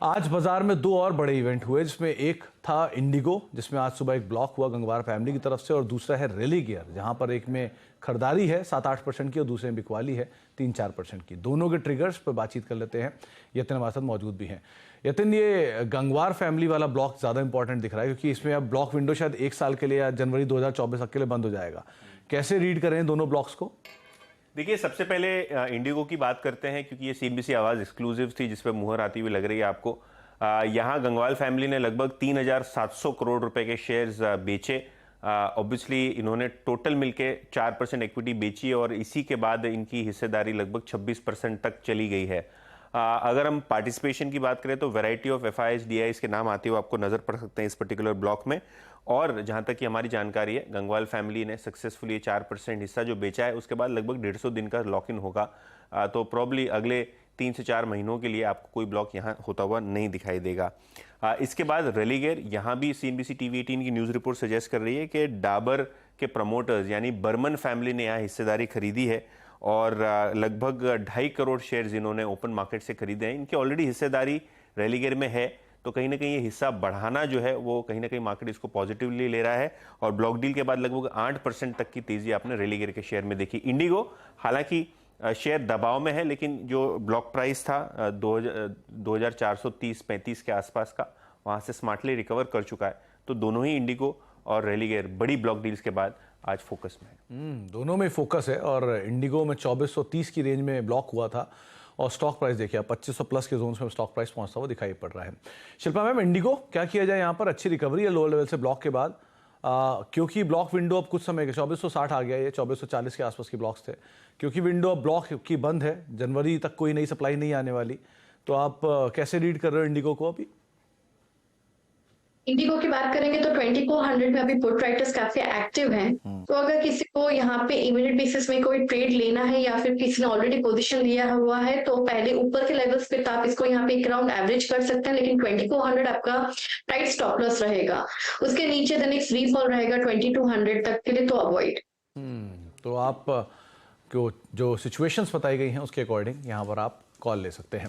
आज बाजार में दो और बड़े इवेंट हुए, जिसमें एक था इंडिगो, जिसमें आज सुबह एक ब्लॉक हुआ गंगवार फैमिली की तरफ से, और दूसरा है रेलिगेयर, जहां पर एक में खरीदारी है 7-8% की और दूसरे में बिकवाली है 3-4% की। दोनों के ट्रिगर्स पर बातचीत कर लेते हैं। यतिन हमारे साथ मौजूद भी हैं। यतिन, ये गंगवार फैमिली वाला ब्लॉक ज़्यादा इंपॉर्टेंट दिख रहा है, क्योंकि इसमें अब ब्लॉक विंडो शायद 1 साल के लिए या जनवरी 2024 तक के लिए बंद हो जाएगा। कैसे रीड करें दोनों ब्लॉक्स को? देखिए, सबसे पहले इंडिगो की बात करते हैं, क्योंकि ये सीएनबीसी आवाज़ एक्सक्लूसिव थी जिस पर मुहर आती हुई लग रही है आपको। यहाँ गंगवार फैमिली ने लगभग 3,700 करोड़ रुपए के शेयर्स बेचे। ऑब्वियसली इन्होंने टोटल मिलके 4% इक्विटी बेची और इसी के बाद इनकी हिस्सेदारी लगभग 26% तक चली गई है। अगर हम पार्टिसिपेशन की बात करें तो वैरायटी ऑफ एफआईआईज डीआईज के नाम आते हुए आपको नजर पड़ सकते हैं इस पर्टिकुलर ब्लॉक में। और जहां तक कि हमारी जानकारी है, गंगवार फैमिली ने सक्सेसफुली 4% हिस्सा जो बेचा है, उसके बाद लगभग 150 दिन का लॉक इन होगा। तो प्रॉब्ली अगले 3 से 4 महीनों के लिए आपको कोई ब्लॉक यहाँ होता हुआ नहीं दिखाई देगा। इसके बाद रेलिगेयर, यहाँ भी सीएनबीसी टीवी 18 की न्यूज़ रिपोर्ट सजेस्ट कर रही है कि डाबर के प्रमोटर्स यानी बर्मन फैमिली ने यहाँ हिस्सेदारी खरीदी है और लगभग 2.5 करोड़ शेयर्स इन्होंने ओपन मार्केट से खरीदे हैं। इनकी ऑलरेडी हिस्सेदारी रेलिगेयर में है, तो कहीं ना कहीं ये हिस्सा बढ़ाना जो है वो कहीं ना कहीं मार्केट इसको पॉजिटिवली ले रहा है। और ब्लॉक डील के बाद लगभग 8% तक की तेजी आपने रेलिगेयर के शेयर में देखी। इंडिगो हालांकि शेयर दबाव में है, लेकिन जो ब्लॉक प्राइस था 2430-35 के आसपास का, वहां से स्मार्टली रिकवर कर चुका है। तो दोनों ही इंडिगो और रेलिगेयर बड़ी ब्लॉक डील्स के बाद आज फोकस में है। दोनों में फोकस है, और इंडिगो में 2430 की रेंज में ब्लॉक हुआ था और स्टॉक प्राइस देखिए 2500 प्लस के जोन में स्टॉक प्राइस पहुंचता हुआ दिखाई पड़ रहा है। शिल्पा मैम, इंडिगो क्या किया जाए यहाँ पर? अच्छी रिकवरी है लोअर लेवल से ब्लॉक के बाद, क्योंकि ब्लॉक विंडो अब कुछ समय के 2460 आ गया, ये 2440 के आसपास के ब्लॉक्स थे। क्योंकि विंडो अब ब्लॉक की बंद है, जनवरी तक कोई नई सप्लाई नहीं आने वाली, तो आप कैसे रीड कर रहे हो इंडिगो को? अभी इंडिगो की बात करेंगे तो 2400 में अभी पुट राइटर्स काफी एक्टिव हैं। तो अगर किसी को यहाँ पे इमीडिएट बेसिस में कोई ट्रेड लेना है या फिर किसी ने ऑलरेडी पोजीशन लिया हुआ है, तो पहले ऊपर के लेवल्स पे तो आप इसको यहाँ पे एक राउंड एवरेज कर सकते हैं, लेकिन 2400 आपका राइट स्टॉप लॉस रहेगा। उसके नीचे द नेक्स्ट रीफॉल रहेगा 2200 तक के लिए, तो अवॉइड। तो आप जो सिचुएशंस बताई गई हैं उसके अकॉर्डिंग यहाँ पर आप कॉल ले सकते हैं।